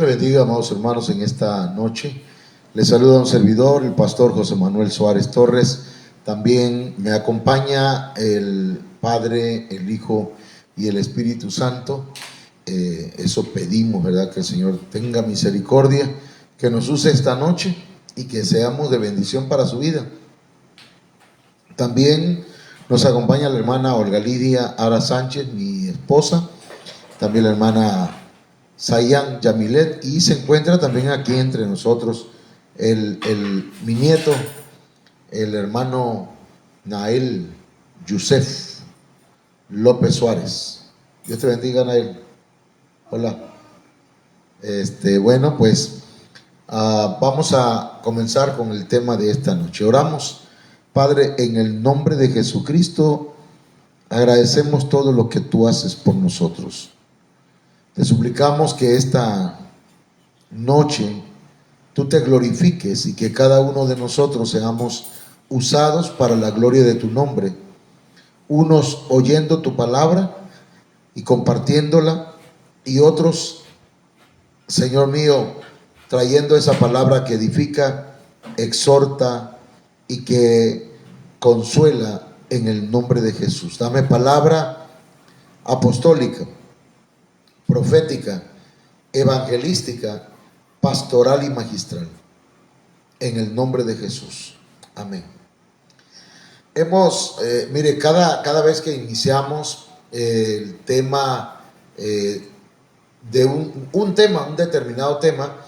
Dios les bendiga, amados hermanos, en esta noche. Les saluda un servidor, el pastor José Manuel Suárez Torres. También me acompaña el Padre, el Hijo y el Espíritu Santo. Eso pedimos, ¿verdad? Que el Señor tenga misericordia, que nos use esta noche y que seamos de bendición para su vida. También nos acompaña la hermana Olga Lidia Ara Sánchez, mi esposa. También la hermana Sayan Yamilet, y se encuentra también aquí entre nosotros mi nieto, el hermano Nael Yusef López Suárez. Dios te bendiga, Nael. Hola. Bueno, pues vamos a comenzar con el tema de esta noche. Oramos. Padre, en el nombre de Jesucristo, agradecemos todo lo que tú haces por nosotros. Te suplicamos que esta noche tú te glorifiques y que cada uno de nosotros seamos usados para la gloria de tu nombre, unos oyendo tu palabra y compartiéndola, y otros, Señor mío, trayendo esa palabra que edifica, exhorta y que consuela en el nombre de Jesús. Dame palabra apostólica, profética, evangelística, pastoral y magistral, en el nombre de Jesús. Amén. Mire, cada vez que iniciamos el tema de un determinado tema,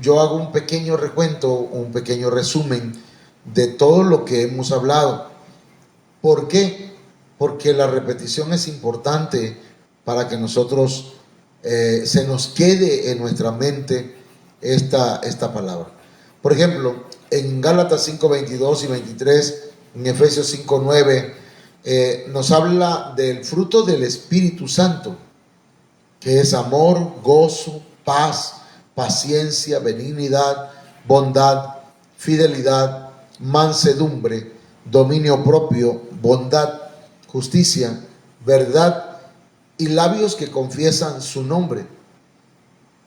yo hago un pequeño recuento, un pequeño resumen de todo lo que hemos hablado. ¿Por qué? Porque la repetición es importante para que nosotros se nos quede en nuestra mente esta palabra. Por ejemplo, en Gálatas 5:22 y 23, en Efesios 5:9, nos habla del fruto del Espíritu Santo, que es amor, gozo, paz, paciencia, benignidad, bondad, fidelidad, mansedumbre, dominio propio, bondad, justicia, verdad y labios que confiesan su nombre.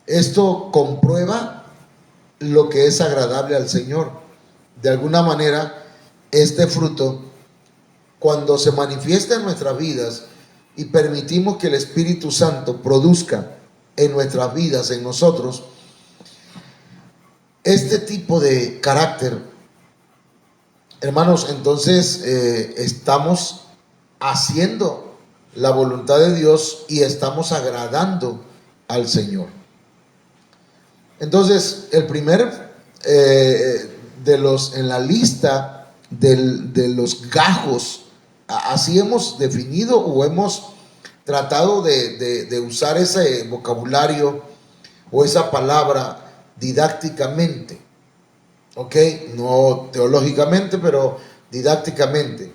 Esto comprueba lo que es agradable al Señor. De alguna manera, este fruto, cuando se manifiesta en nuestras vidas y permitimos que el Espíritu Santo produzca en nuestras vidas, en nosotros, este tipo de carácter, hermanos, entonces estamos haciendo la voluntad de Dios y estamos agradando al Señor. Entonces, el primer en la lista de los gajos, así hemos definido o hemos tratado de usar ese vocabulario o esa palabra didácticamente, ¿ok? No teológicamente, pero didácticamente,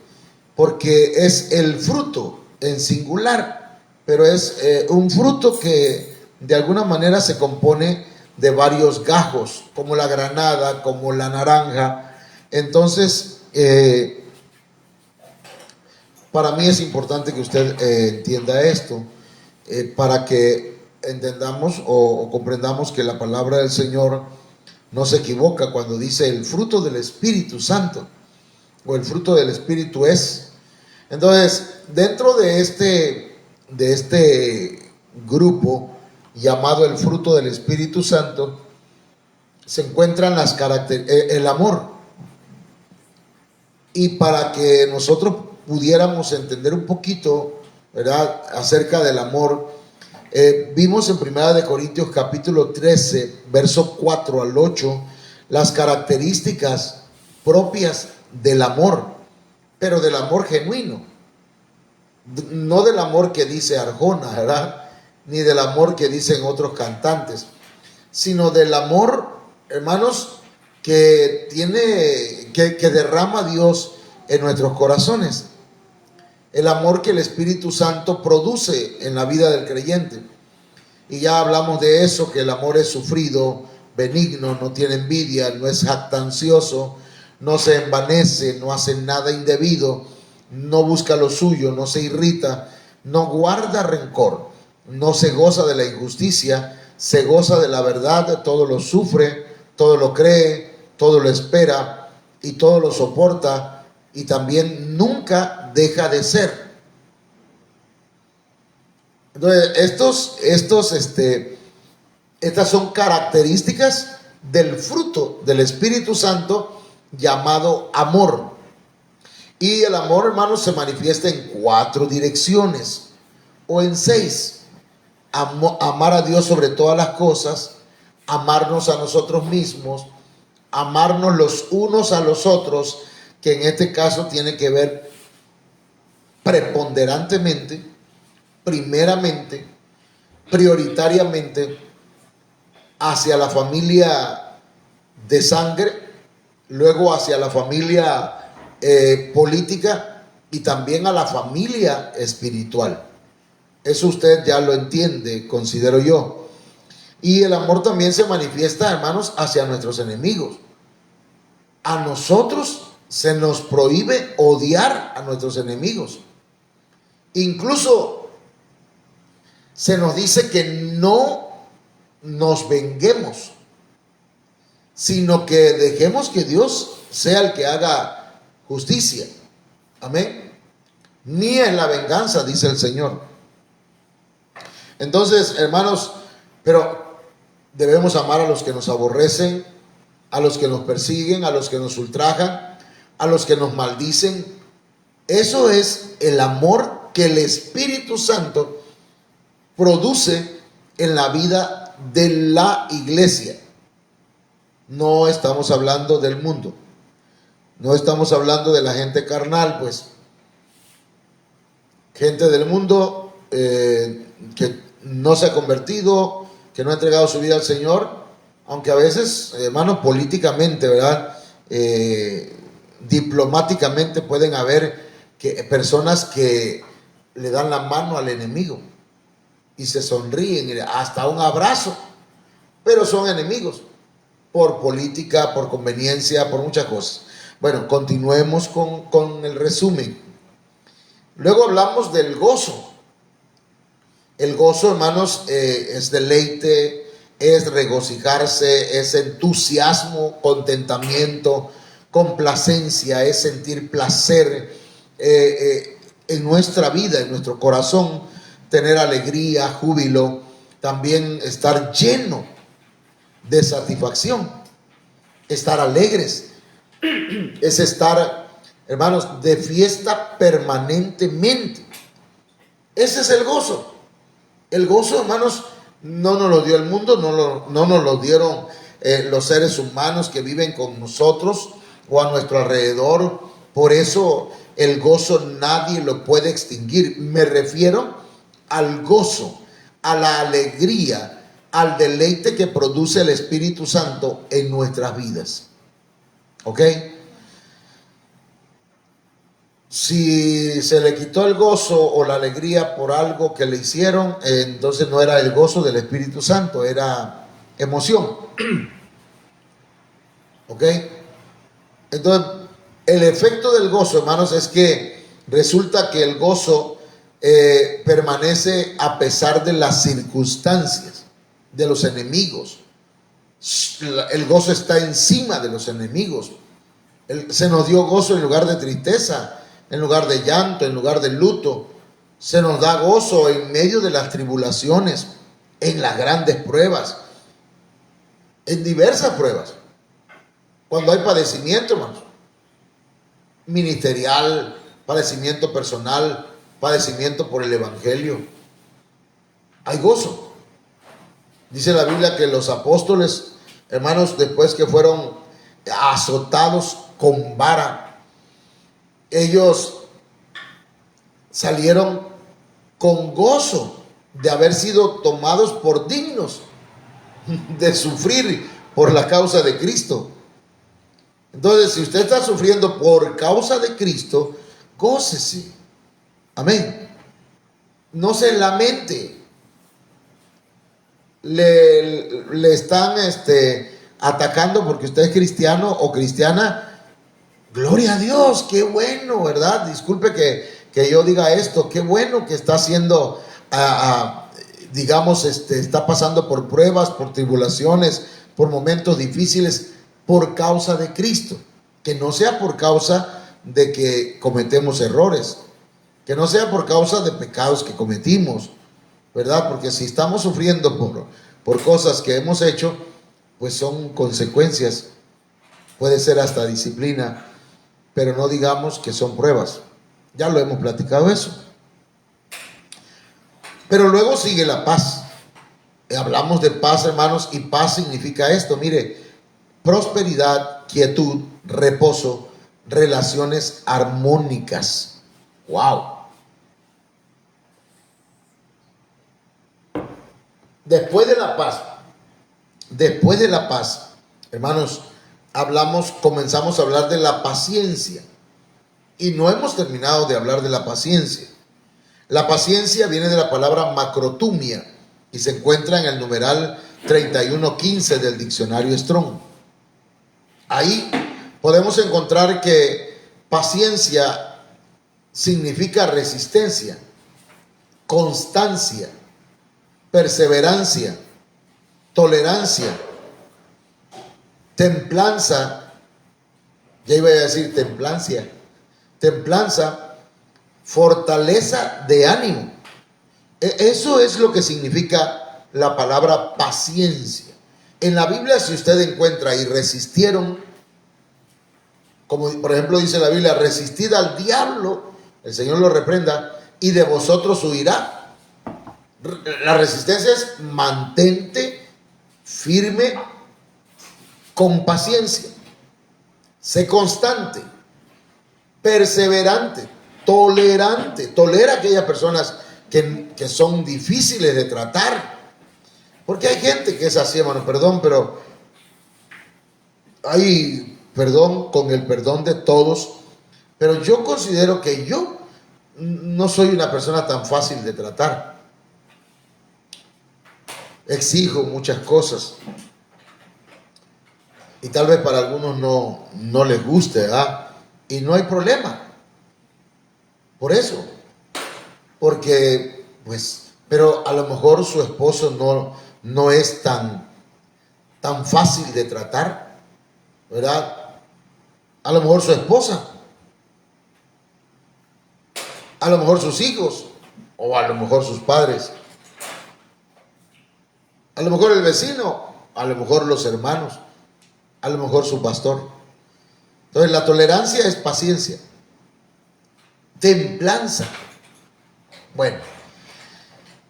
porque es el fruto en singular, pero es un fruto que de alguna manera se compone de varios gajos, como la granada, como la naranja. Entonces, para mí es importante que usted entienda esto, para que entendamos o comprendamos que la palabra del Señor no se equivoca cuando dice el fruto del Espíritu Santo, o el fruto del Espíritu es. Entonces, dentro de este grupo llamado el fruto del Espíritu Santo, se encuentran las características, el amor. Y para que nosotros pudiéramos entender un poquito, ¿verdad?, acerca del amor, vimos en 1 Corintios capítulo 13, verso 4 al 8, las características propias del amor, pero del amor genuino, no del amor que dice Arjona, ¿verdad?, ni del amor que dicen otros cantantes, sino del amor, hermanos, que derrama Dios en nuestros corazones, el amor que el Espíritu Santo produce en la vida del creyente. Y ya hablamos de eso, que el amor es sufrido, benigno, no tiene envidia, no es jactancioso, no se envanece, no hace nada indebido, no busca lo suyo, no se irrita, no guarda rencor, no se goza de la injusticia, se goza de la verdad, todo lo sufre, todo lo cree, todo lo espera y todo lo soporta, y también nunca deja de ser. Entonces, estas son características del fruto del Espíritu Santo llamado amor. Y el amor, hermanos, se manifiesta en 4 direcciones o en 6. Amar a Dios sobre todas las cosas, amarnos a nosotros mismos, amarnos los unos a los otros, que en este caso tiene que ver preponderantemente, primeramente, prioritariamente hacia la familia de sangre, luego hacia la familia política y también a la familia espiritual. Eso usted ya lo entiende, considero yo. Y el amor también se manifiesta, hermanos, hacia nuestros enemigos. A nosotros se nos prohíbe odiar a nuestros enemigos. Incluso se nos dice que no nos venguemos, sino que dejemos que Dios sea el que haga justicia. Amén. Mía es la venganza, dice el Señor. Entonces, hermanos, pero debemos amar a los que nos aborrecen, a los que nos persiguen, a los que nos ultrajan, a los que nos maldicen. Eso es el amor que el Espíritu Santo produce en la vida de la iglesia. No estamos hablando del mundo, no estamos hablando de la gente carnal, pues. Gente del mundo que no se ha convertido, que no ha entregado su vida al Señor, aunque a veces, hermanos, políticamente, ¿verdad? Diplomáticamente pueden haber personas que le dan la mano al enemigo y se sonríen, hasta un abrazo, pero son enemigos por política, por conveniencia, por muchas cosas. Bueno, continuemos con el resumen. Luego hablamos del gozo. El gozo, hermanos, es deleite, es regocijarse, es entusiasmo, contentamiento, complacencia, es sentir placer en nuestra vida, en nuestro corazón, tener alegría, júbilo, también estar lleno de satisfacción, estar alegres, es estar, hermanos, de fiesta permanentemente. Ese es el gozo. El gozo, hermanos, no nos lo dio el mundo, no nos lo dieron los seres humanos que viven con nosotros o a nuestro alrededor. Por eso el gozo nadie lo puede extinguir. Me refiero al gozo, a la alegría, al deleite que produce el Espíritu Santo en nuestras vidas. ¿Ok? Si se le quitó el gozo o la alegría por algo que le hicieron, entonces no era el gozo del Espíritu Santo, era emoción. ¿Ok? Entonces, el efecto del gozo, hermanos, es que resulta que el gozo permanece a pesar de las circunstancias, de los enemigos. El gozo está encima de los enemigos. Se nos dio gozo en lugar de tristeza, en lugar de llanto, en lugar de luto. Se nos da gozo en medio de las tribulaciones, en las grandes pruebas, en diversas pruebas. Cuando hay padecimiento, hermanos, ministerial, padecimiento personal, padecimiento por el Evangelio, hay gozo. Dice la Biblia que los apóstoles, hermanos, después que fueron azotados con vara, ellos salieron con gozo de haber sido tomados por dignos de sufrir por la causa de Cristo. Entonces, si usted está sufriendo por causa de Cristo, gócese. Amén. No se lamente. Le están atacando porque usted es cristiano o cristiana. Gloria a Dios, qué bueno, ¿verdad? Disculpe que yo diga esto, qué bueno que está siendo digamos, está pasando por pruebas, por tribulaciones, por momentos difíciles, por causa de Cristo. Que no sea por causa de que cometemos errores, que no sea por causa de pecados que cometimos, ¿verdad? Porque si estamos sufriendo por cosas que hemos hecho, pues son consecuencias, puede ser hasta disciplina, pero no digamos que son pruebas. Ya lo hemos platicado eso. Pero luego sigue la paz. Hablamos de paz, hermanos, y paz significa esto. Mire, prosperidad, quietud, reposo, relaciones armónicas. ¡Wow! Después de la paz, hermanos, comenzamos a hablar de la paciencia. Y no hemos terminado de hablar de la paciencia. La paciencia viene de la palabra macrotumia y se encuentra en el numeral 3115 del diccionario Strong. Ahí podemos encontrar que paciencia significa resistencia, constancia, perseverancia, tolerancia, templanza, ya iba a decir templanza, fortaleza de ánimo. Eso es lo que significa la palabra paciencia. En la Biblia, si usted encuentra y resistieron, como por ejemplo dice la Biblia, resistid al diablo, el Señor lo reprenda, y de vosotros huirá. La resistencia es mantente firme con paciencia, sé constante, perseverante, tolerante. Tolera a aquellas personas que son difíciles de tratar. Porque hay gente que es así, hermano, perdón, pero hay perdón con el perdón de todos. Pero yo considero que yo no soy una persona tan fácil de tratar. Exijo muchas cosas. Y tal vez para algunos no les guste, ¿verdad? Y no hay problema. Por eso. Porque, pues, pero a lo mejor su esposo no es tan fácil de tratar, ¿verdad? A lo mejor su esposa, a lo mejor sus hijos, o a lo mejor sus padres, a lo mejor el vecino, a lo mejor los hermanos, a lo mejor su pastor. Entonces la tolerancia es paciencia, templanza. Bueno,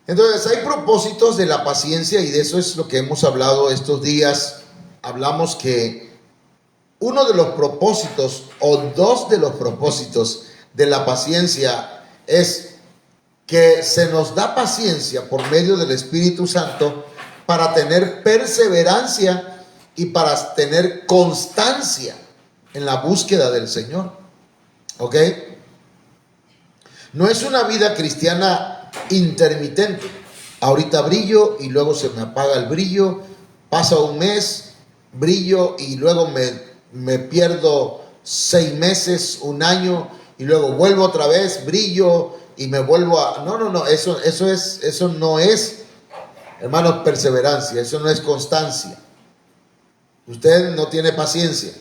entonces hay propósitos de la paciencia y de eso es lo que hemos hablado estos días. Hablamos que uno de los propósitos o dos de los propósitos de la paciencia es que se nos da paciencia por medio del Espíritu Santo para tener perseverancia y para tener constancia en la búsqueda del Señor. ¿Ok? No es una vida cristiana intermitente. Ahorita brillo y luego se me apaga el brillo. Pasa un mes, brillo y luego me pierdo 6 meses, un año y luego vuelvo otra vez, brillo y me vuelvo a... No, eso no es, hermanos, perseverancia, eso no es constancia. Usted no tiene paciencia.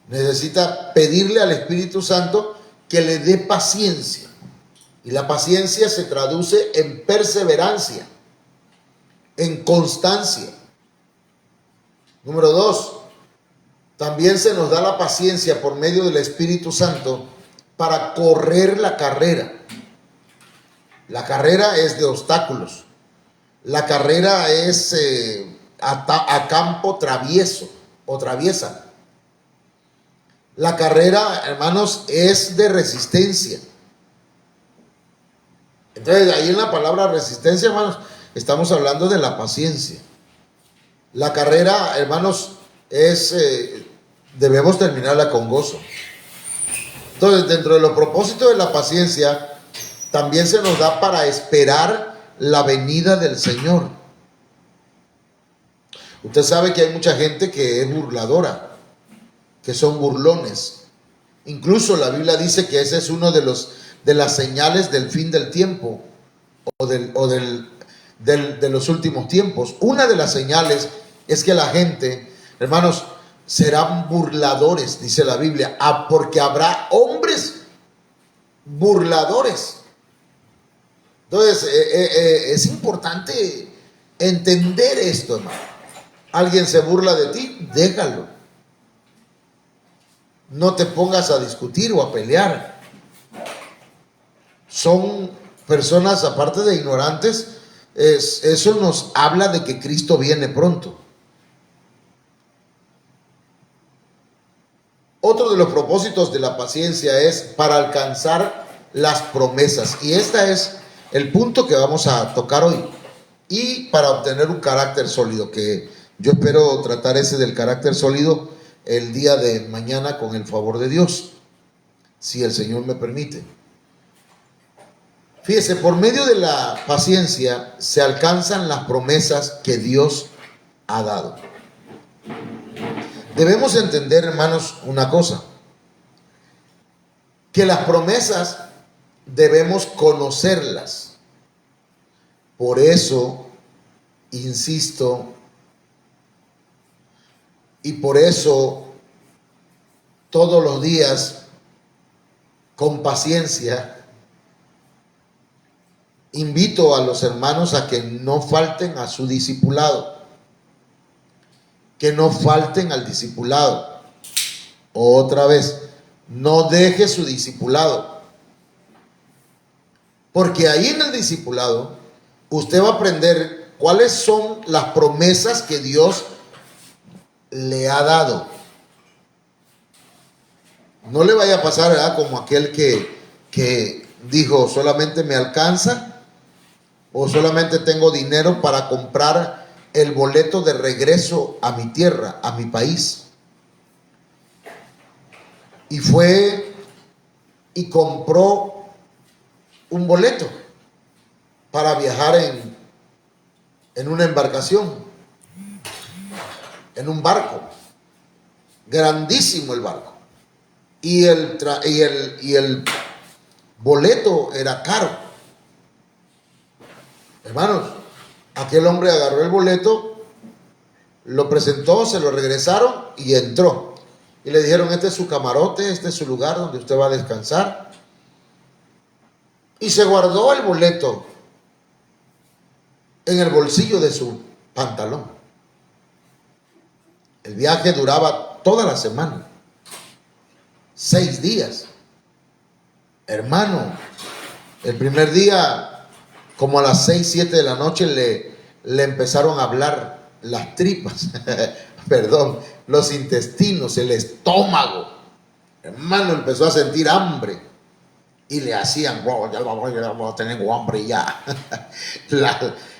Necesita pedirle al Espíritu Santo que le dé paciencia. Y la paciencia se traduce en perseverancia, en constancia. Número 2, también se nos da la paciencia por medio del Espíritu Santo para correr la carrera. La carrera es de obstáculos. La carrera es a campo travieso o traviesa. La carrera, hermanos, es de resistencia. Entonces, ahí en la palabra resistencia, hermanos, estamos hablando de la paciencia. La carrera, hermanos, debemos terminarla con gozo. Entonces, dentro de los propósitos de la paciencia, también se nos da para esperar la venida del Señor. Usted sabe que hay mucha gente que es burladora, que son burlones. Incluso la Biblia dice que ese es uno de las señales del fin del tiempo, de los últimos tiempos. Una de las señales es que la gente, hermanos, serán burladores, dice la Biblia, porque habrá hombres burladores. Entonces, es importante entender esto, hermano. Alguien se burla de ti, déjalo. No te pongas a discutir o a pelear. Son personas, aparte de ignorantes, eso nos habla de que Cristo viene pronto. Otro de los propósitos de la paciencia es para alcanzar las promesas. Y este es el punto que vamos a tocar hoy. Y para obtener un carácter sólido, que yo espero tratar ese del carácter sólido el día de mañana con el favor de Dios, si el Señor me permite. Fíjese, por medio de la paciencia se alcanzan las promesas que Dios ha dado. Debemos entender, hermanos, una cosa, que las promesas debemos conocerlas. Por eso, insisto, y por eso todos los días, con paciencia, invito a los hermanos a que no falten a su discipulado. Que no falten al discipulado. Otra vez, no deje su discipulado. Porque ahí en el discipulado, usted va a aprender cuáles son las promesas que Dios le ha dado. No le vaya a pasar, ¿verdad?, como aquel que dijo, solamente me alcanza o solamente tengo dinero para comprar el boleto de regreso a mi tierra, a mi país. Y fue y compró un boleto para viajar en una embarcación, en un barco, grandísimo el barco. Y el boleto era caro. Hermanos, aquel hombre agarró el boleto, lo presentó, se lo regresaron y entró. Y le dijeron, este es su camarote, este es su lugar donde usted va a descansar. Y se guardó el boleto en el bolsillo de su pantalón. El viaje duraba toda la semana, 6 días. Hermano, el primer día, como a las 6, 7 de la noche, le empezaron a hablar las tripas, perdón, los intestinos, el estómago. Hermano, empezó a sentir hambre y le hacían, wow, ya tengo hambre ya.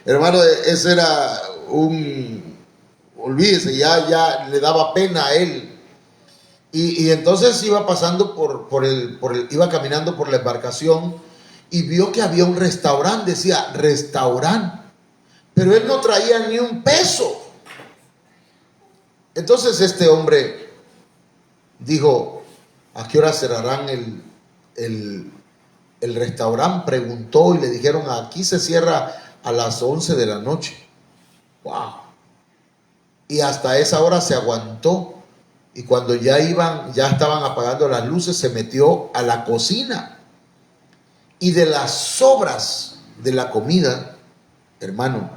Hermano, eso era olvídese, ya le daba pena a él. Y entonces iba pasando iba caminando por la embarcación y vio que había un restaurante, decía restaurante, pero él no traía ni un peso. Entonces este hombre dijo, ¿a qué hora cerrarán el restaurante? Preguntó y le dijeron, aquí se cierra a las 11 de la noche. Wow. Y hasta esa hora se aguantó. Y cuando ya estaban apagando las luces, se metió a la cocina. Y de las sobras de la comida, hermano,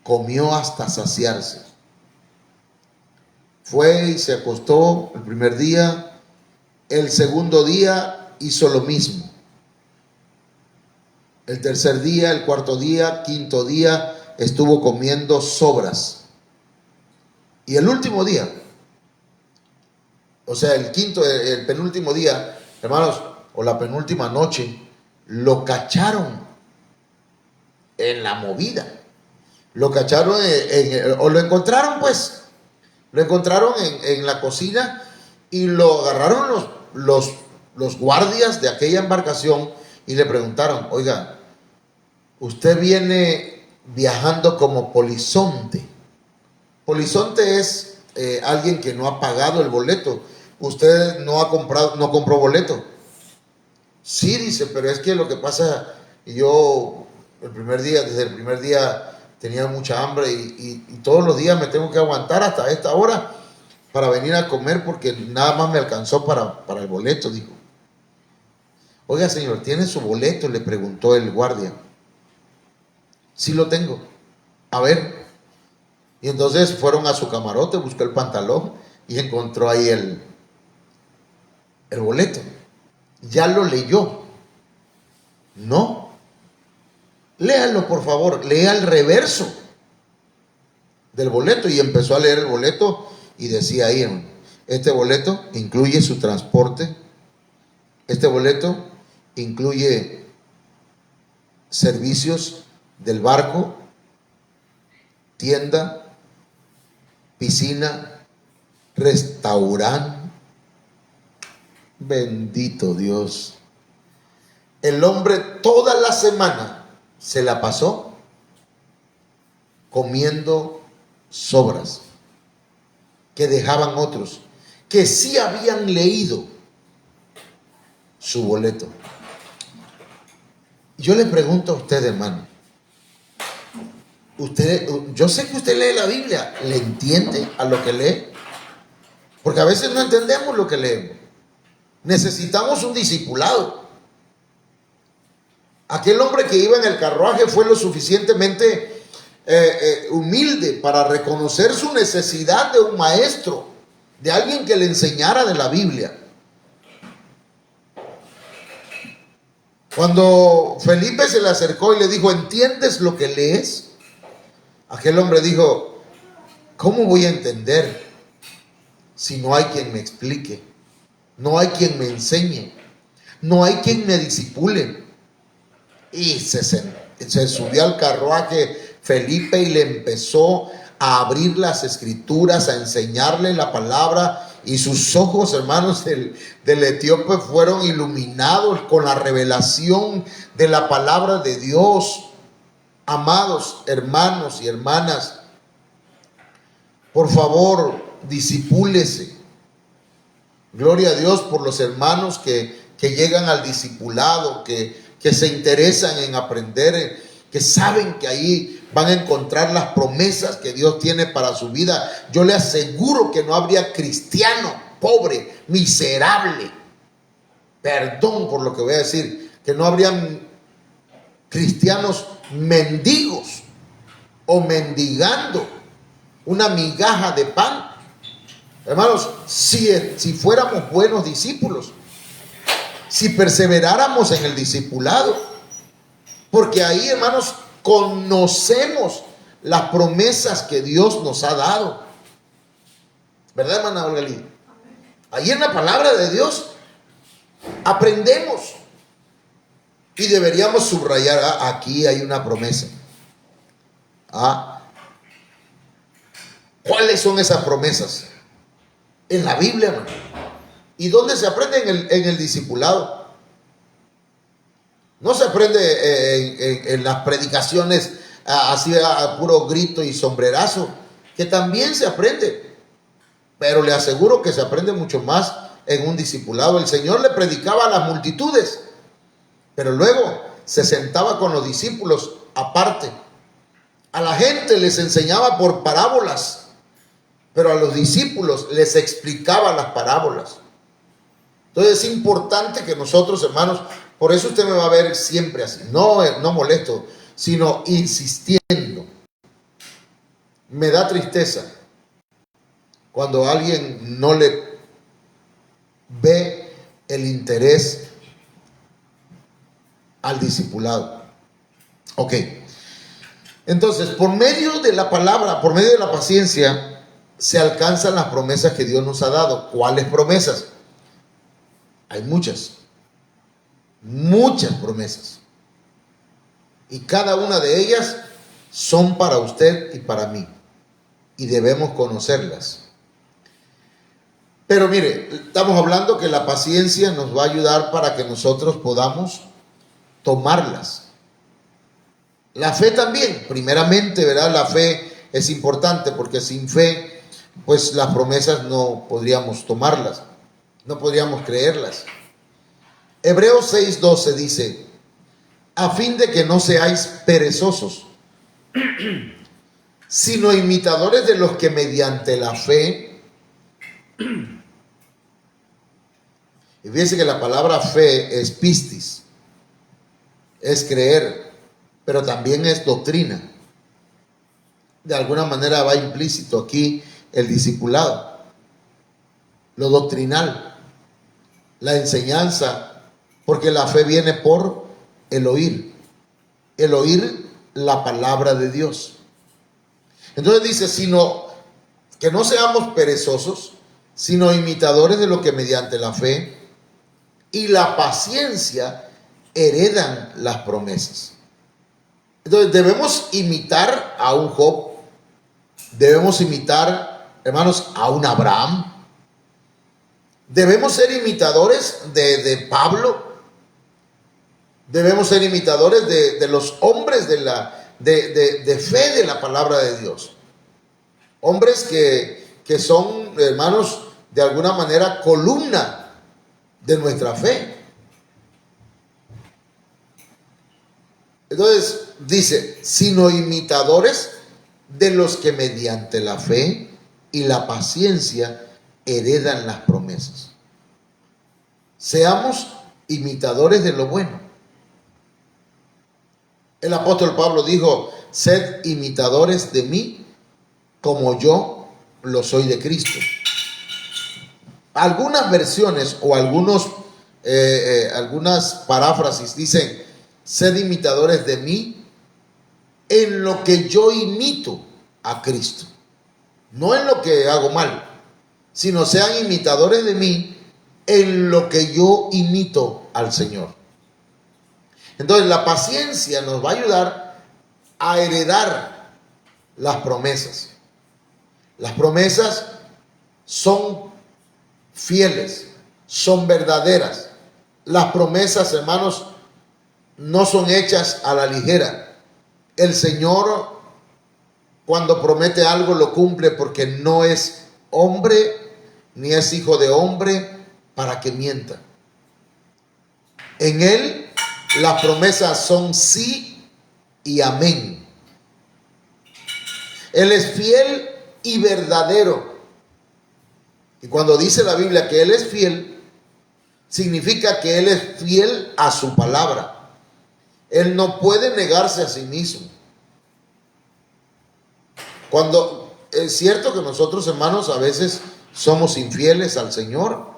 comió hasta saciarse. Fue y se acostó el primer día. El segundo día hizo lo mismo. El tercer día, el cuarto día, quinto día, estuvo comiendo sobras. Y el último día, o sea, el penúltimo día, hermanos, o la penúltima noche, lo cacharon en la movida. Lo cacharon o lo encontraron, pues. Lo encontraron en la cocina y lo agarraron los guardias de aquella embarcación y le preguntaron, oiga, usted viene viajando como polizonte. Polizonte es alguien que no ha pagado el boleto. Usted no compró boleto. Sí, dice, pero es que lo que pasa, yo Desde el primer día tenía mucha hambre y todos los días me tengo que aguantar hasta esta hora para venir a comer porque nada más me alcanzó para el boleto, dijo. Oiga, señor, ¿tiene su boleto?, le preguntó el guardia. Sí lo tengo. A ver. Y entonces fueron a su camarote, buscó el pantalón y encontró ahí el boleto. ¿Ya lo leyó? No. Léalo, por favor. Lea el reverso del boleto. Y empezó a leer el boleto y decía ahí, este boleto incluye su transporte. Este boleto incluye servicios del barco, tienda, piscina, restaurante. Bendito Dios. El hombre toda la semana se la pasó comiendo sobras que dejaban otros que sí habían leído su boleto. Yo le pregunto a usted, hermano, yo sé que usted lee la Biblia, ¿le entiende a lo que lee? Porque a veces no entendemos lo que leemos. Necesitamos un discipulado. Aquel hombre que iba en el carruaje fue lo suficientemente humilde para reconocer su necesidad de un maestro, de alguien que le enseñara de la Biblia. Cuando Felipe se le acercó y le dijo, ¿entiendes lo que lees? Aquel hombre dijo, ¿cómo voy a entender si no hay quien me explique? No hay quien me enseñe, no hay quien me disipule. Y se subió al carruaje Felipe y le empezó a abrir las escrituras, a enseñarle la palabra, y sus ojos, hermanos, del etíope fueron iluminados con la revelación de la palabra de Dios. Amados hermanos y hermanas, por favor, disipúlese. Gloria a Dios por los hermanos que llegan al discipulado, que se interesan en aprender, que saben que ahí van a encontrar las promesas que Dios tiene para su vida. Yo le aseguro que no habría cristiano pobre, miserable, perdón por lo que voy a decir, que no habrían cristianos mendigos o mendigando una migaja de pan. Hermanos, si fuéramos buenos discípulos, si perseveráramos en el discipulado, porque ahí, hermanos, conocemos las promesas que Dios nos ha dado. ¿Verdad, hermana Olga Lee? Ahí en la palabra de Dios aprendemos y deberíamos subrayar, aquí hay una promesa. ¿Cuáles son esas promesas? En la Biblia, hermano. ¿Y dónde se aprende? En el discipulado. No se aprende en las predicaciones así a puro grito y sombrerazo, que también se aprende, pero le aseguro que se aprende mucho más en un discipulado. El Señor le predicaba a las multitudes, pero luego se sentaba con los discípulos aparte. A la gente les enseñaba por parábolas, pero a los discípulos les explicaba las parábolas. Entonces es importante que nosotros, hermanos, por eso usted me va a ver siempre así, no molesto, sino insistiendo. Me da tristeza cuando alguien no le ve el interés al discipulado. Ok. Entonces, por medio de la palabra, por medio de la paciencia, se alcanzan las promesas que Dios nos ha dado. ¿Cuáles promesas? Hay muchas promesas. Y cada una de ellas son para usted y para mí. Y debemos conocerlas. Pero mire, estamos hablando que la paciencia nos va a ayudar para que nosotros podamos tomarlas. La fe también, primeramente, ¿verdad? La fe es importante porque sin fe, pues las promesas no podríamos tomarlas, no podríamos creerlas. Hebreos 6:12 dice, a fin de que no seáis perezosos, sino imitadores de los que mediante la fe, y fíjense que la palabra fe es pistis, es creer, pero también es doctrina. De alguna manera va implícito aquí el discipulado, lo doctrinal, la enseñanza, porque la fe viene por el oír la palabra de Dios. Entonces dice, sino que no seamos perezosos, sino imitadores de lo que mediante la fe y la paciencia heredan las promesas. Entonces debemos imitar a un Job, debemos imitar, hermanos, a un Abraham, debemos ser imitadores de Pablo, debemos ser imitadores de los hombres de fe de la palabra de Dios. Hombres que son, hermanos, de alguna manera columna de nuestra fe. Entonces dice, sino imitadores de los que mediante la fe y la paciencia heredan las promesas. Seamos imitadores de lo bueno. El apóstol Pablo dijo, sed imitadores de mí como yo lo soy de Cristo. Algunas versiones o algunas paráfrasis dicen, sed imitadores de mí en lo que yo imito a Cristo. No en lo que hago mal, sino sean imitadores de mí en lo que yo imito al Señor. Entonces la paciencia nos va a ayudar a heredar las promesas. Las promesas son fieles, son verdaderas. Las promesas, hermanos, no son hechas a la ligera. El Señor, cuando promete algo, lo cumple, porque no es hombre ni es hijo de hombre para que mienta. En Él las promesas son sí y amén. Él es fiel y verdadero. Y cuando dice la Biblia que Él es fiel, significa que Él es fiel a su palabra. Él no puede negarse a sí mismo. Cuando es cierto que nosotros, hermanos, a veces somos infieles al Señor.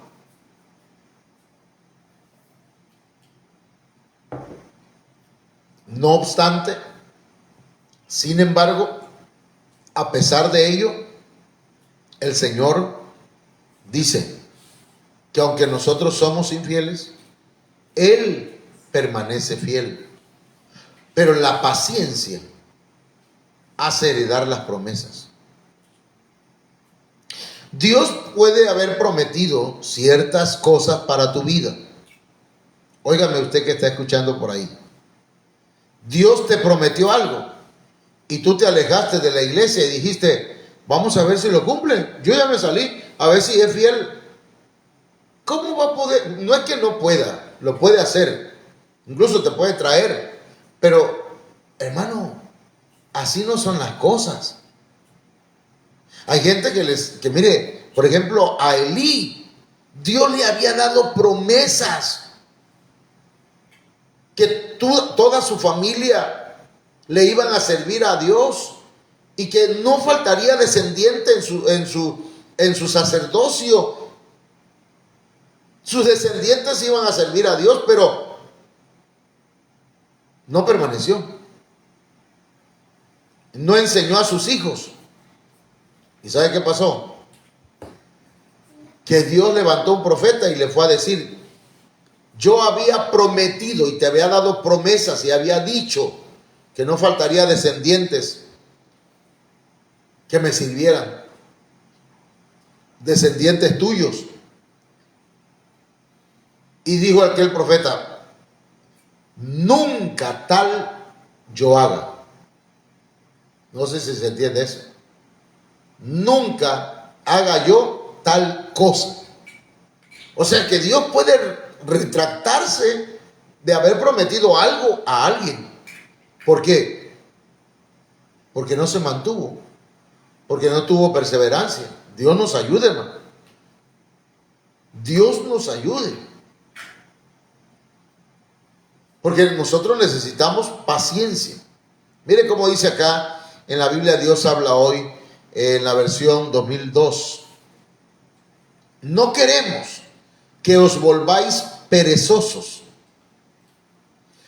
No obstante, sin embargo, a pesar de ello, el Señor dice que aunque nosotros somos infieles, Él permanece fiel. Pero la paciencia hace heredar las promesas. Dios puede haber prometido ciertas cosas para tu vida. Óigame usted que está escuchando por ahí. Dios te prometió algo y tú te alejaste de la iglesia y dijiste, vamos a ver si lo cumple. Yo ya me salí, a ver si es fiel. ¿Cómo va a poder? No es que no pueda, lo puede hacer. Incluso te puede traer. Pero, hermano, así no son las cosas. Hay gente que mire, por ejemplo, a Elí, Dios le había dado promesas que toda su familia le iban a servir a Dios y que no faltaría descendiente en su sacerdocio. Sus descendientes iban a servir a Dios, pero no permaneció. No enseñó a sus hijos. ¿Y sabe qué pasó? Que Dios levantó un profeta y le fue a decir, yo había prometido y te había dado promesas y había dicho que no faltaría descendientes que me sirvieran, descendientes tuyos. Y dijo aquel profeta, nunca tal yo haga. No sé si se entiende eso. Nunca haga yo tal cosa. O sea que Dios puede retractarse de haber prometido algo a alguien. ¿Por qué? Porque no se mantuvo, porque no tuvo perseverancia. Dios nos ayude, hermano. Dios nos ayude. Porque nosotros necesitamos paciencia. Mire cómo dice acá en la Biblia, Dios habla hoy en la versión 2002. No queremos que os volváis perezosos,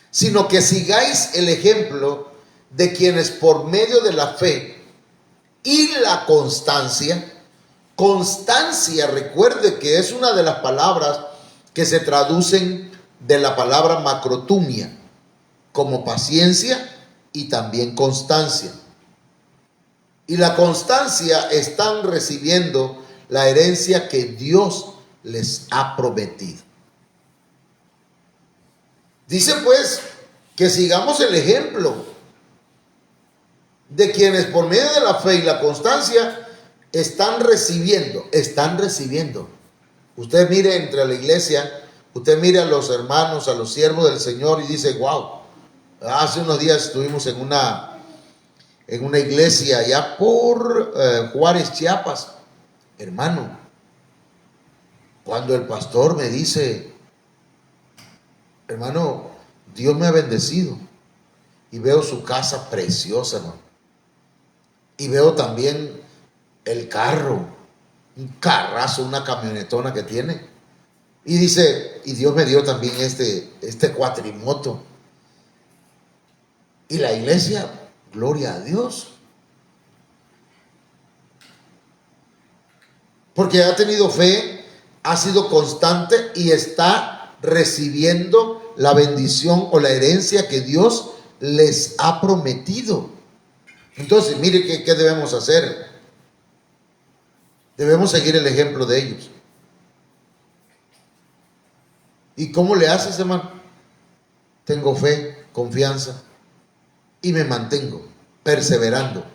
sino que sigáis el ejemplo de quienes por medio de la fe y la constancia, recuerde que es una de las palabras que se traducen de la palabra macrotumia, como paciencia y también constancia. Y la constancia están recibiendo la herencia que Dios les ha prometido. Dice pues que sigamos el ejemplo de quienes por medio de la fe y la constancia están recibiendo. Usted mire entre la iglesia, usted mire a los hermanos, a los siervos del Señor y dice, wow, hace unos días estuvimos en una iglesia allá por Juárez, Chiapas. Hermano, cuando el pastor me dice, hermano, Dios me ha bendecido y veo su casa preciosa, hermano, y veo también el carro, un carrazo, una camionetona que tiene, y dice, y Dios me dio también este cuatrimoto, y la iglesia, gloria a Dios, porque ha tenido fe, ha sido constante y está recibiendo la bendición o la herencia que Dios les ha prometido. Entonces, mire qué debemos hacer. Debemos seguir el ejemplo de ellos. ¿Y cómo le haces, hermano? Tengo fe, confianza y me mantengo perseverando,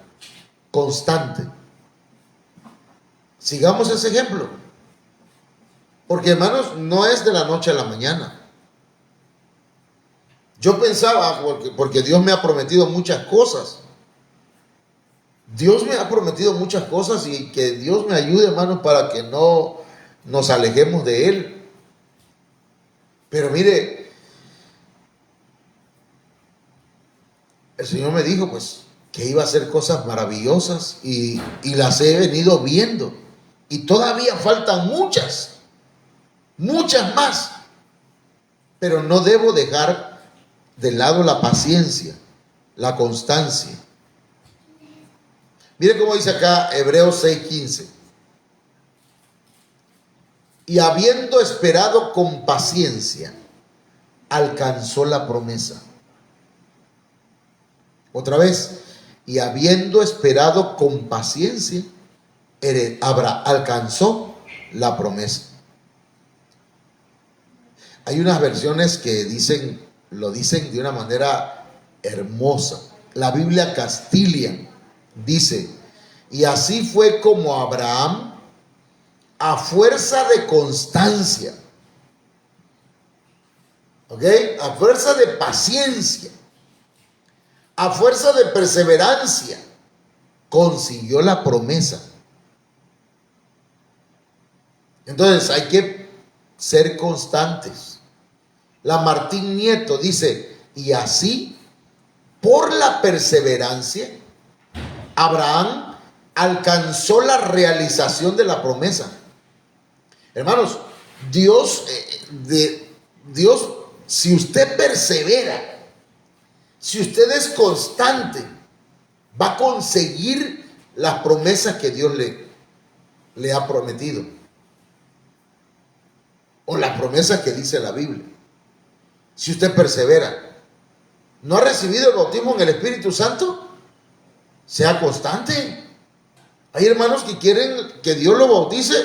constante. Sigamos ese ejemplo. Porque, hermanos, no es de la noche a la mañana. Yo pensaba, porque Dios me ha prometido muchas cosas. Dios me ha prometido muchas cosas y que Dios me ayude, hermanos, para que no nos alejemos de Él. Pero mire, el Señor me dijo, pues, que iba a hacer cosas maravillosas y las he venido viendo. Y todavía faltan muchas más. Pero no debo dejar de lado la paciencia, la constancia. Mire cómo dice acá Hebreos 6:15. Y habiendo esperado con paciencia, alcanzó la promesa. Otra vez, y habiendo esperado con paciencia, alcanzó la promesa. Hay unas versiones que lo dicen de una manera hermosa. La Biblia Castilian dice, y así fue como Abraham, a fuerza de constancia, ¿ok? A fuerza de paciencia, a fuerza de perseverancia, consiguió la promesa. Entonces hay que ser constantes. La Martín Nieto dice, y así, por la perseverancia, Abraham alcanzó la realización de la promesa. Hermanos, Dios, si usted persevera, si usted es constante, va a conseguir las promesas que Dios le ha prometido. O las promesas que dice la Biblia. Si usted persevera, ¿no ha recibido el bautismo en el Espíritu Santo? Sea constante. Hay hermanos que quieren que Dios lo bautice,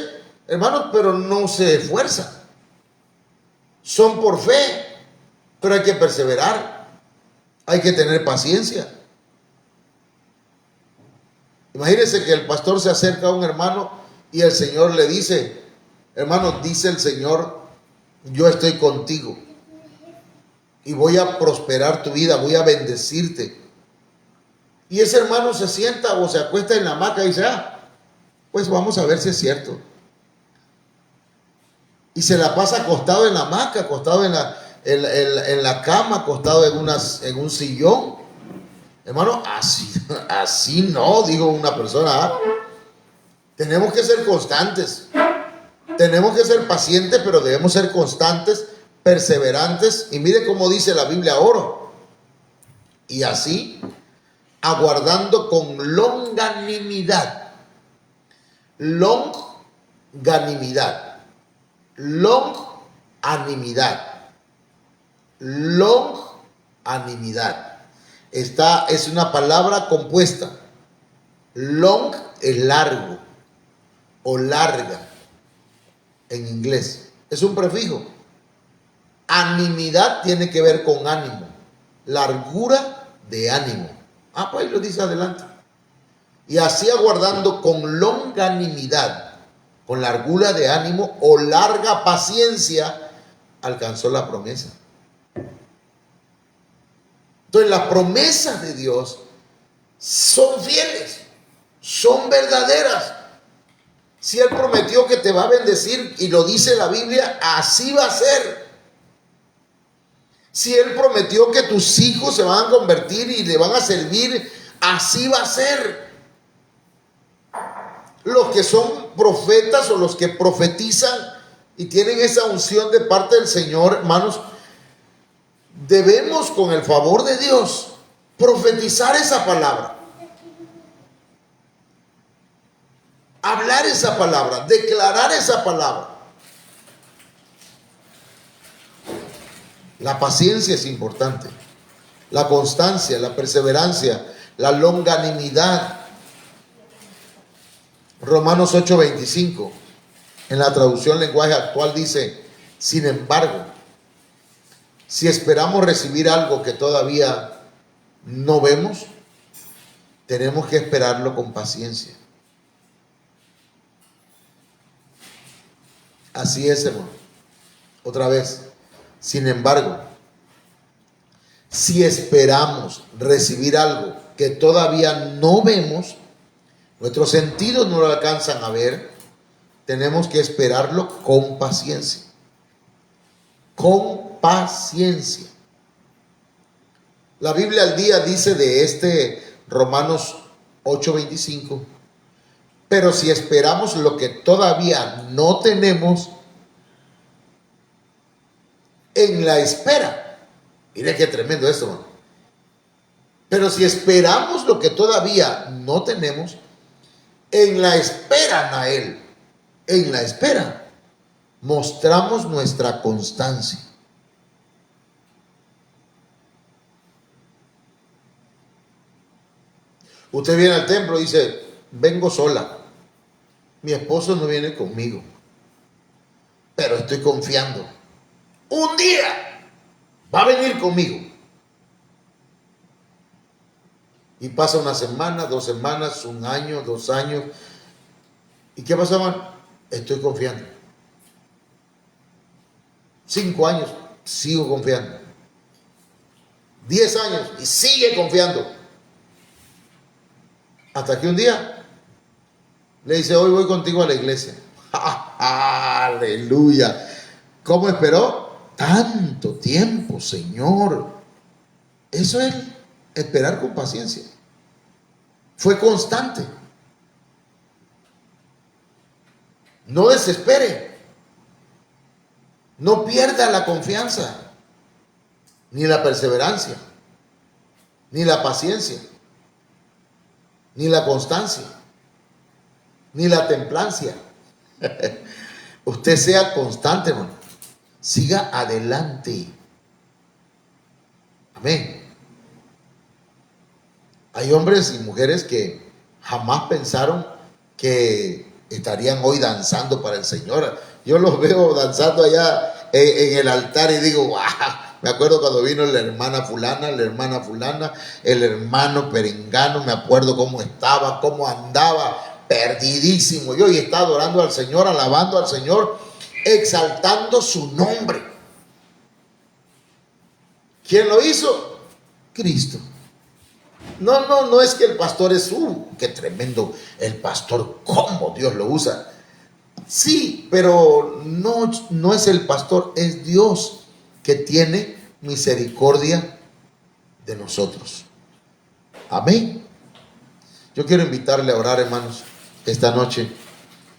hermanos, pero no se esfuerzan. Son por fe, pero hay que perseverar. Hay que tener paciencia. Imagínense que el pastor se acerca a un hermano y el Señor le dice, hermano, dice el Señor, yo estoy contigo. y voy a prosperar tu vida, voy a bendecirte. Y ese hermano se sienta o se acuesta en la hamaca y dice, pues vamos a ver si es cierto. Y se la pasa acostado en la hamaca, acostado en la cama, acostado en un sillón. Hermano, así no, dijo una persona. Tenemos que ser constantes. Tenemos que ser pacientes, pero debemos ser constantes, perseverantes. Y mire cómo dice la Biblia ahora. Y así, aguardando con longanimidad. Longanimidad. Longanimidad. Longanimidad. Esta es una palabra compuesta. Long es largo o larga en inglés. Es un prefijo. Animidad tiene que ver con ánimo. Largura de ánimo. Pues lo dice adelante. Y así aguardando con longanimidad, con largura de ánimo o larga paciencia, alcanzó la promesa. Entonces las promesas de Dios son fieles, son verdaderas. Si Él prometió que te va a bendecir, y lo dice la Biblia, así va a ser. Si Él prometió que tus hijos se van a convertir y le van a servir, así va a ser. Los que son profetas o los que profetizan y tienen esa unción de parte del Señor, hermanos, debemos, con el favor de Dios, profetizar esa palabra. Hablar esa palabra, declarar esa palabra. La paciencia es importante. La constancia, la perseverancia, la longanimidad. Romanos 8:25, en la traducción lenguaje actual dice, sin embargo, si esperamos recibir algo que todavía no vemos, tenemos que esperarlo con paciencia. Así es, hermano. Otra vez, sin embargo, si esperamos recibir algo que todavía no vemos, nuestros sentidos no lo alcanzan a ver, tenemos que esperarlo con paciencia. Con paciencia. La Biblia al día dice de Romanos 8:25, pero si esperamos lo que todavía no tenemos, en la espera, mire qué tremendo esto, ¿no? Pero si esperamos lo que todavía no tenemos, en la espera, Nael, en la espera, mostramos nuestra constancia. Usted viene al templo y dice, vengo sola, mi esposo no viene conmigo, pero estoy confiando. Un día va a venir conmigo. Y pasa una semana, 2 semanas, 1 año, 2 años. ¿Y qué pasa, hermano? Estoy confiando. 5 años, sigo confiando. 10 años y sigue confiando. Hasta que un día le dice, hoy voy contigo a la iglesia. Aleluya. ¿Cómo esperó? Tanto tiempo, Señor. Eso es esperar con paciencia. Fue constante. No desespere. No pierda la confianza, ni la perseverancia, ni la paciencia, ni la constancia, ni la templancia. Usted sea constante, hermano. Siga adelante. Amén. Hay hombres y mujeres que jamás pensaron que estarían hoy danzando para el Señor. Yo los veo danzando allá en el altar y digo, ¡wow! Me acuerdo cuando vino la hermana fulana, el hermano perengano, me acuerdo cómo estaba, cómo andaba, perdidísimo. Yo y estaba adorando al Señor, alabando al Señor, exaltando su nombre. ¿Quién lo hizo? Cristo. No es que el pastor es, qué tremendo el pastor, cómo Dios lo usa. Sí, pero no es el pastor, es Dios que tiene misericordia de nosotros. Amén. Yo quiero invitarle a orar, hermanos, esta noche,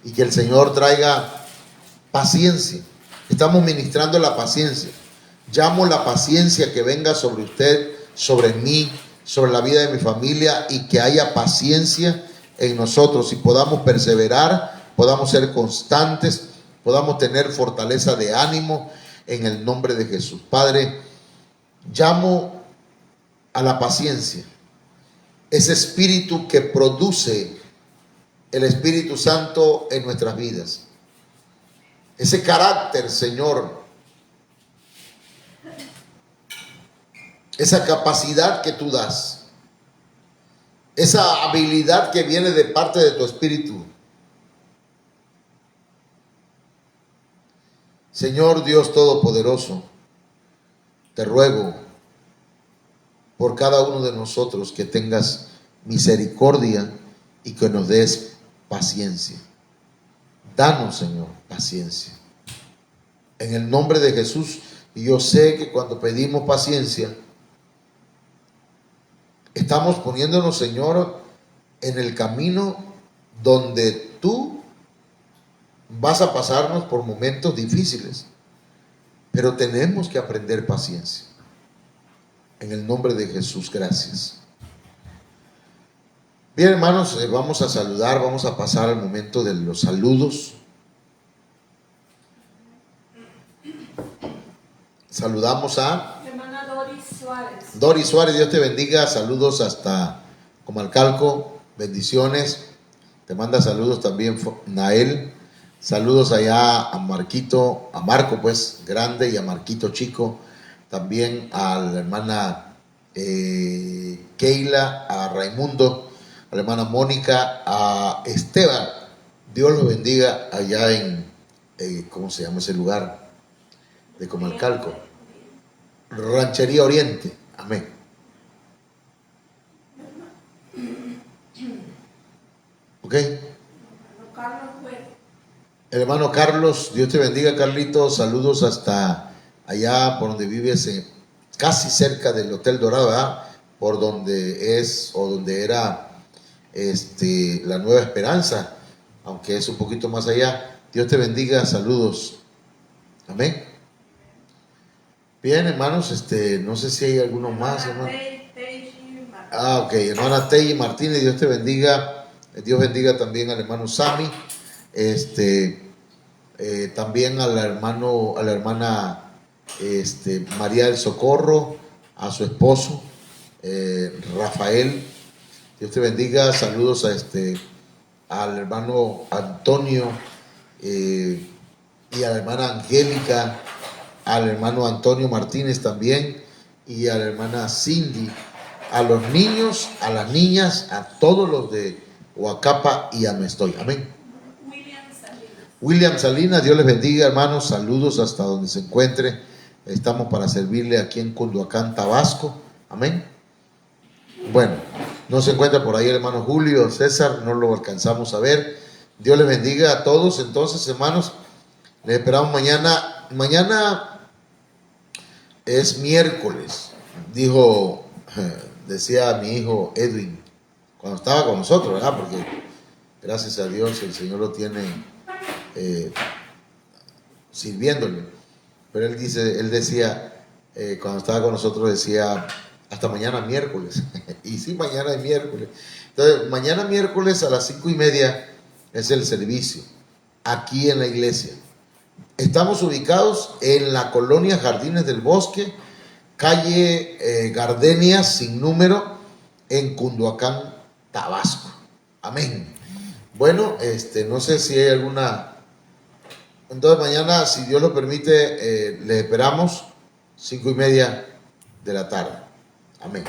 y que el Señor traiga paciencia. Estamos ministrando la paciencia. Llamo la paciencia que venga sobre usted, sobre mí, sobre la vida de mi familia, y que haya paciencia en nosotros y podamos perseverar, podamos ser constantes, podamos tener fortaleza de ánimo en el nombre de Jesús. Padre, llamo a la paciencia, ese espíritu que produce el Espíritu Santo en nuestras vidas, ese carácter, Señor, esa capacidad que tú das, esa habilidad que viene de parte de tu Espíritu. Señor Dios Todopoderoso, te ruego por cada uno de nosotros que tengas misericordia y que nos des paciencia. Danos, Señor, paciencia. En el nombre de Jesús. Y yo sé que cuando pedimos paciencia, estamos poniéndonos, Señor, en el camino donde tú vas a pasarnos por momentos difíciles. Pero tenemos que aprender paciencia. En el nombre de Jesús, gracias. Bien, hermanos, vamos a saludar, vamos a pasar al momento de los saludos. Saludamos a hermana Doris Suárez. Doris Suárez, Dios te bendiga. Saludos hasta Comalcalco, bendiciones. Te manda saludos también Nael. Saludos allá a Marquito, a Marco pues grande, y a Marquito chico. También a la hermana Keila, a Raimundo, a la hermana Mónica, a Esteban. Dios los bendiga allá en, ¿cómo se llama ese lugar? De Comalcalco. Ranchería Oriente. Amén. ¿Ok? El hermano Carlos, Dios te bendiga, Carlitos. Saludos hasta allá por donde vives, casi cerca del Hotel Dorado, ¿verdad? Por donde es o donde era la Nueva Esperanza, aunque es un poquito más allá. Dios te bendiga, saludos. Amén. Bien, hermanos, no sé si hay alguno más, hermano. Ok, hermana Tei Martínez, Dios te bendiga. Dios bendiga también al hermano Sami. También a la hermana María del Socorro, a su esposo Rafael. Dios te bendiga. Saludos al hermano Antonio y a la hermana Angélica, al hermano Antonio Martínez también, y a la hermana Cindy, a los niños, a las niñas, a todos los de Huacapa y Amestoy. Amén. William Salinas, Dios les bendiga, hermanos. Saludos hasta donde se encuentre. Estamos para servirle aquí en Cunduacán, Tabasco. Amén. Bueno, no se encuentra por ahí el hermano Julio César, no lo alcanzamos a ver. Dios les bendiga a todos. Entonces, hermanos, les esperamos mañana. Mañana es miércoles, decía mi hijo Edwin, cuando estaba con nosotros, ¿verdad? Porque gracias a Dios el Señor lo tiene sirviéndole. Pero él decía, cuando estaba con nosotros, decía, hasta mañana miércoles. Y sí, mañana es miércoles. Entonces, mañana miércoles a las 5:30 es el servicio aquí en la iglesia. Estamos ubicados en la colonia Jardines del Bosque, calle Gardenias sin número, en Cunduacán, Tabasco. Amén. Bueno, no sé si hay alguna. Entonces mañana, si Dios lo permite, les esperamos 5:30 de la tarde. Amén.